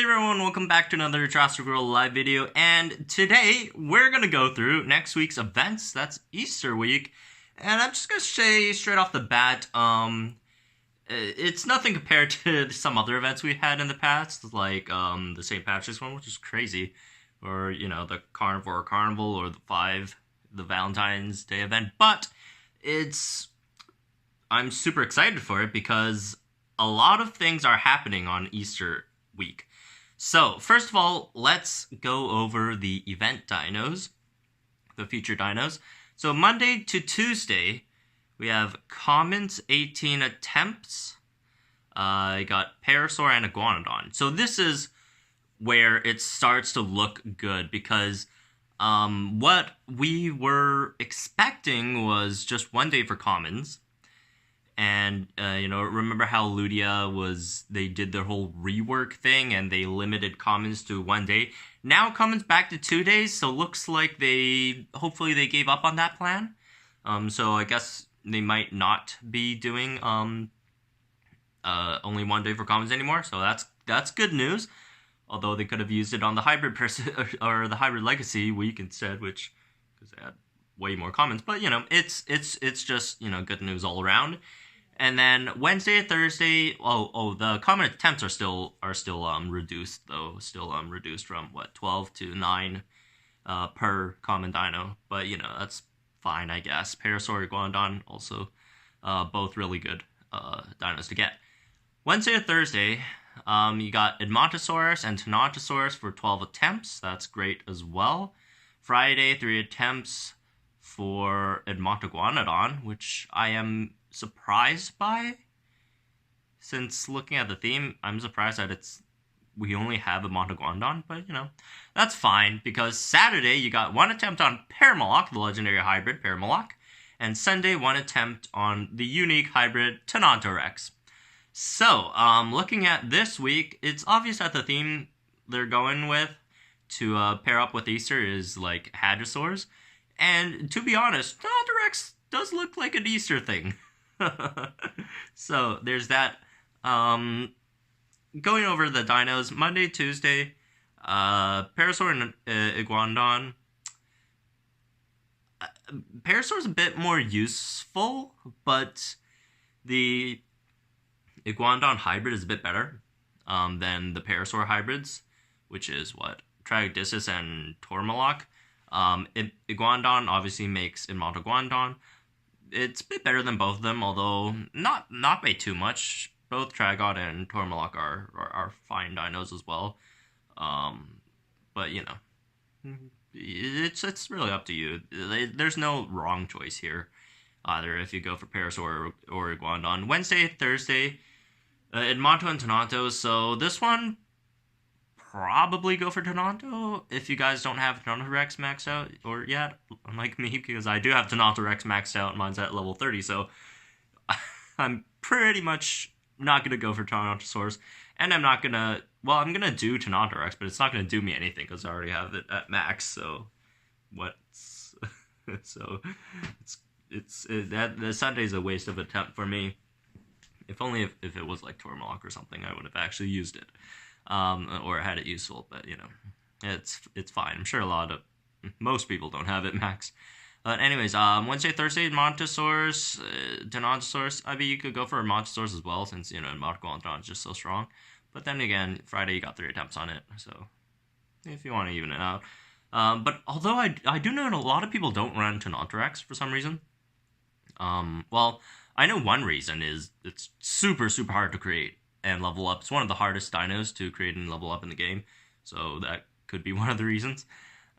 Hey everyone, welcome back to another Jurassic World live video, and today we're gonna go through next week's events. That's Easter week, and I'm just gonna say straight off the bat, it's nothing compared to some other events we've had in the past, like the St. Patrick's one, which is crazy, or the Carnivore Carnival, or the Valentine's Day event. But I'm super excited for it because a lot of things are happening on Easter week. So, first of all, let's go over the event dinos, the featured dinos. So, Monday to Tuesday, we have Commons 18 attempts. I got Parasaur and Iguanadon. So, this is where it starts to look good because what we were expecting was just one day for Commons. And, remember how Ludia they did their whole rework thing and they limited Commons to one day. Now Commons back to 2 days, so looks like hopefully they gave up on that plan. So I guess they might not be doing only 1 day for Commons anymore, so that's good news. Although they could have used it on the Hybrid or the Hybrid Legacy week instead, because they had way more Commons. But, it's just, good news all around. And then Wednesday and Thursday, the common attempts are still reduced though, reduced from 12 to 9 per common dino. But that's fine, I guess. Parasaur, Iguanadon, also both really good dinos to get. Wednesday and Thursday, you got Edmontosaurus and Tenontosaurus for 12 attempts. That's great as well. Friday, 3 attempts for Edmontoguanadon, which I am surprised by. Since looking at the theme, I'm surprised that we only have Edmontoguanadon, but that's fine, because Saturday you got 1 attempt on Paramoloch, the Legendary Hybrid Paramoloch, and Sunday 1 attempt on the Unique Hybrid Tenontorex. So, looking at this week, it's obvious that the theme they're going with to pair up with Easter is like Hadrosaurs. And to be honest, Tenontorex does look like an Easter thing. So there's that. Going over the dinos, Monday, Tuesday, Parasaur and Iguanadon. Parasaur's a bit more useful, but the Iguanadon hybrid is a bit better than the Parasaur hybrids, which is Tragodissus and Paramoloch. Iguanadon obviously makes Edmontoguanadon. It's a bit better than both of them, although not by too much. Both Tragot and Paramoloch are fine dinos as well. But it's really up to you. There's no wrong choice here, either if you go for Parasaur or Iguanadon. Wednesday, Thursday, Edmonto and Tenonto. So this one, probably go for Tenonto if you guys don't have Tenontorex maxed out or yet, unlike me, because I do have Tenontorex maxed out. Mine's at level 30, so I'm pretty much not going to go for Tenontosaurus, and I'm going to do Tenontorex, but it's not going to do me anything because I already have it at max, so so the Sunday's a waste of attempt for me. If only if it was like Paramoloch or something, I would have actually used it. Or had it useful, but it's fine. I'm sure most people don't have it max. But anyways, Wednesday, Thursday, Edmontosaurus, Tenontosaurus. I mean, you could go for Edmontosaurus as well, since Edmontoguanadon is just so strong. But then again, Friday you got 3 attempts on it, so if you want to even it out. But although I do know a lot of people don't run Tenontorex for some reason. Well, I know one reason is it's super hard to create and level up. It's one of the hardest dinos to create and level up in the game, so that could be one of the reasons.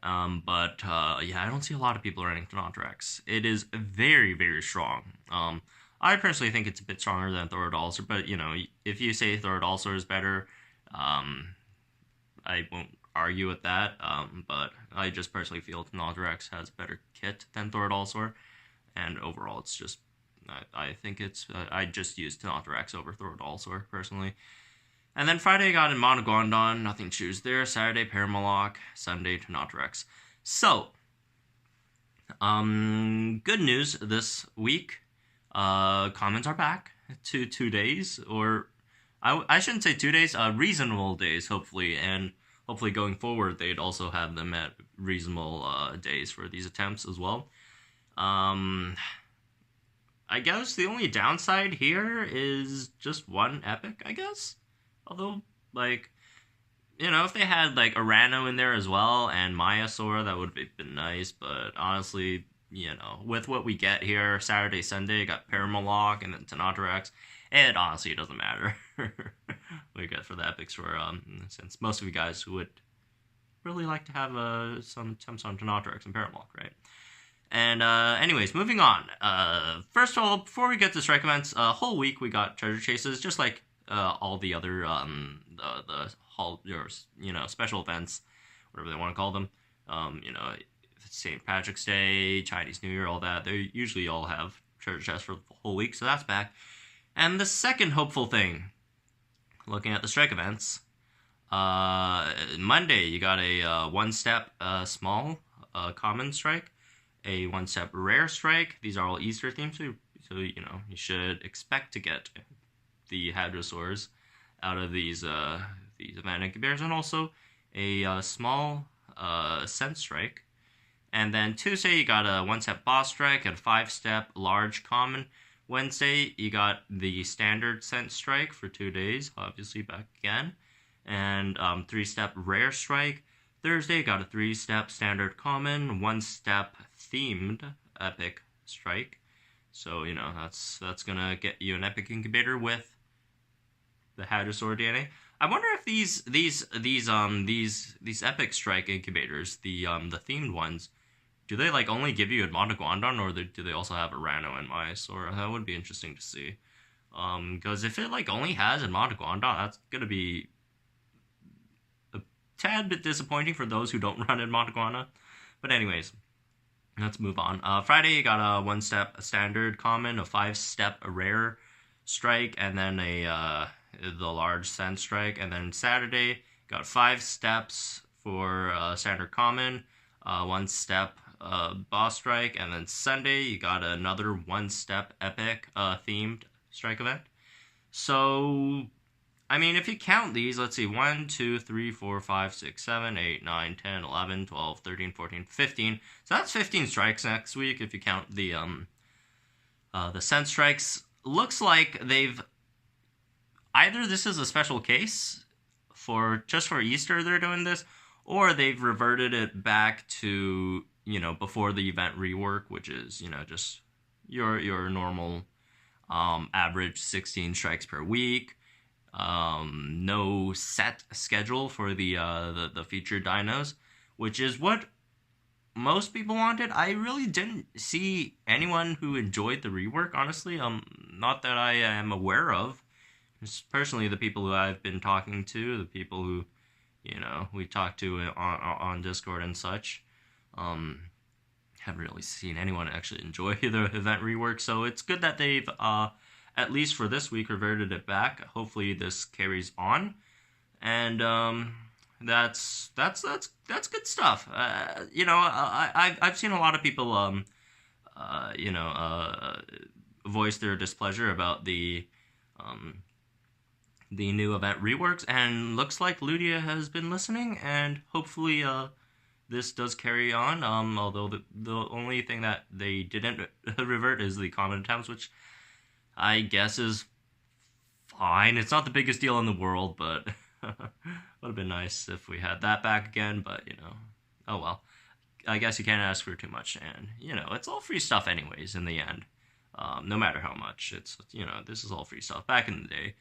But I don't see a lot of people running Tenontorex. It is very strong. I personally think it's a bit stronger than Thorodolsaur, but if you say Thorodolsaur is better, I won't argue with that. But I just personally feel Tenontorex has a better kit than Thorodolsaur, and overall it's just I think I just used Tenontorex over Thorodolsaur, personally. And then Friday I got Edmontoguanadon, nothing to choose there. Saturday, Paramoloch. Sunday, Tenontorex. So, good news this week. Commons are back to 2 days, or I shouldn't say 2 days, reasonable days, hopefully, and hopefully going forward they'd also have them at reasonable days for these attempts as well. I guess the only downside here is just one epic, I guess. Although, like, if they had, like, Arano in there as well and Mayasaur, that would have been nice. But honestly, with what we get here, Saturday, Sunday, got Paramoloch and then Tenontorex, it honestly doesn't matter. We get for the epics for, since most of you guys would really like to have some attempts on Tenontorex and Paramoloch, right? And anyways, moving on. First of all, before we get to strike events, whole week we got treasure chases, just like all the other the special events, whatever they want to call them. St. Patrick's Day, Chinese New Year, all that. They usually all have treasure chests for the whole week, so that's back. And the second hopeful thing, looking at the strike events, Monday you got a one-step small common strike, a one-step rare strike. These are all Easter themed, so you should expect to get the Hadrosaurs out of these event incubators, and also a small scent strike. And then Tuesday you got a one-step boss strike and a 5-step large common. Wednesday you got the standard scent strike for 2 days, obviously back again, and 3-step rare strike. Thursday you got a 3-step standard common, 1-step themed epic strike. So that's gonna get you an epic incubator with the Hadrosaur DNA. I wonder if these epic strike incubators, the themed ones, do they like only give you Edmontoguanadon, or do they also have Arano and Mayasaur? That would be interesting to see. Because if it like only has Edmontoguanadon, that's gonna be a tad bit disappointing for those who don't run Edmontoguanadon. But anyways, let's move on. Friday you got a 1-step standard common, a 5-step rare strike, and then the large scent strike. And then Saturday got 5 steps for standard common, 1-step boss strike, and then Sunday you got another 1-step epic themed strike event. So I mean, if you count these, let's see, 1, 2, 3, 4, 5, 6, 7, 8, 9, 10, 11, 12, 13, 14, 15. So that's 15 strikes next week if you count the scent strikes. Looks like they've either this is a special case for Easter they're doing this, or they've reverted it back to, before the event rework, which is, just your normal average 16 strikes per week. No set schedule for the featured dinos, which is what most people wanted. I really didn't see anyone who enjoyed the rework, honestly. Not that I am aware of. Just personally, the people who I've been talking to, the people who, we talked to on Discord and such, haven't really seen anyone actually enjoy the event rework. So it's good that they've, at least for this week, reverted it back. Hopefully this carries on, and that's good stuff. I've seen a lot of people voice their displeasure about the new event reworks, and looks like Ludia has been listening, and hopefully this does carry on. Although the only thing that they didn't revert is the common attempts, which I guess is fine. It's not the biggest deal in the world, but would have been nice if we had that back again. But oh well. I guess you can't ask for too much, and it's all free stuff anyways. In the end, no matter how much, it's this is all free stuff. Back in the day,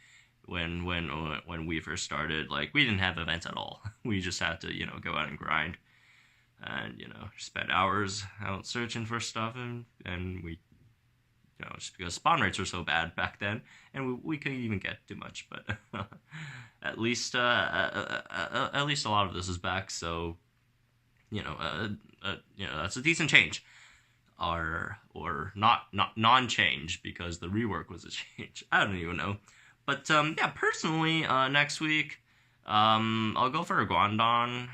when we first started, like, we didn't have events at all. We just had to go out and grind, and spend hours out searching for stuff, and we. Just because spawn rates were so bad back then, and we couldn't even get too much. But at least a lot of this is back. So that's a decent change, or not non-change, because the rework was a change. I don't even know. But personally, next week, I'll go for Iguanadon.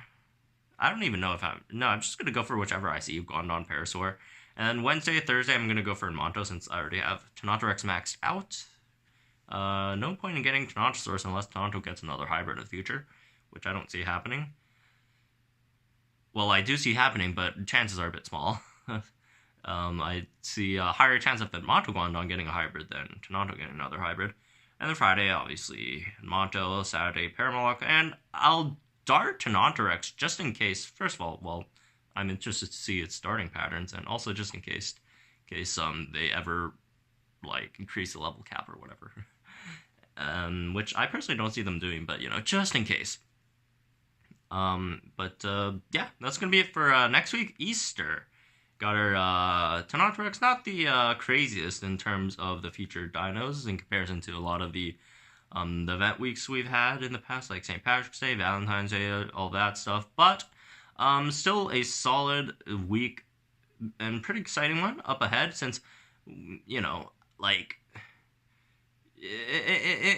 I don't even know if I'm just gonna go for whichever I see, Iguanadon, Parasaur. And then Wednesday, Thursday, I'm going to go for Edmonto, since I already have Tenontorex maxed out. No point in getting Tenontosaurus unless Tenonto gets another hybrid in the future, which I don't see happening. Well, I do see happening, but chances are a bit small. I see a higher chance of Edmontoguanadon getting a hybrid than Tenonto getting another hybrid. And then Friday, obviously, Edmonto, Saturday, Paramoloch, and I'll dart Tenontorex just in case. First of all, well, I'm interested to see its starting patterns, and also just in case they ever like increase the level cap or whatever. Which I personally don't see them doing, but just in case. Yeah, that's gonna be it for next week, Easter. Got our Tenontorex, not the craziest in terms of the featured dinos in comparison to a lot of the event weeks we've had in the past, like St. Patrick's Day, Valentine's Day, all that stuff. But still a solid week and pretty exciting one up ahead, since like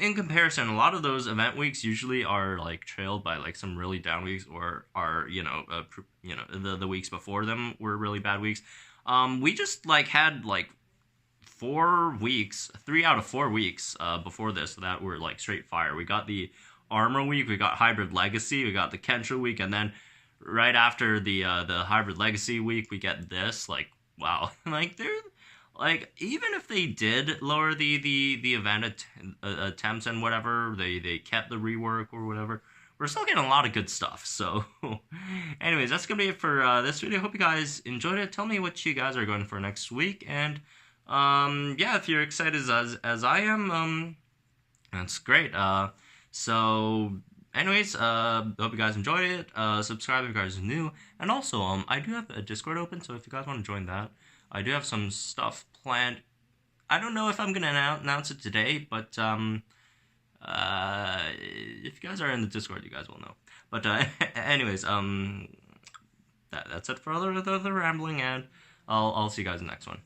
in comparison, a lot of those event weeks usually are like trailed by like some really down weeks, or are the weeks before them were really bad weeks. We just like had like 4 weeks, 3 out of 4 weeks before this that were like straight fire. We got the Armor week, we got Hybrid Legacy, we got the Kentra week, and then right after the Hybrid Legacy week, we get this. Like, wow, like they're like, even if they did lower the event attempts and whatever, they kept the rework or whatever, we're still getting a lot of good stuff. So, anyways, that's gonna be it for this video. Hope you guys enjoyed it. Tell me what you guys are going for next week, and yeah, if you're excited as I am, that's great. So, anyways, hope you guys enjoyed it. Subscribe if you guys are new, and also I do have a Discord open, so if you guys want to join that, I do have some stuff planned. I don't know if I'm gonna announce it today, but if you guys are in the Discord, you guys will know. But anyways, that's it for the rambling, and I'll see you guys in the next one.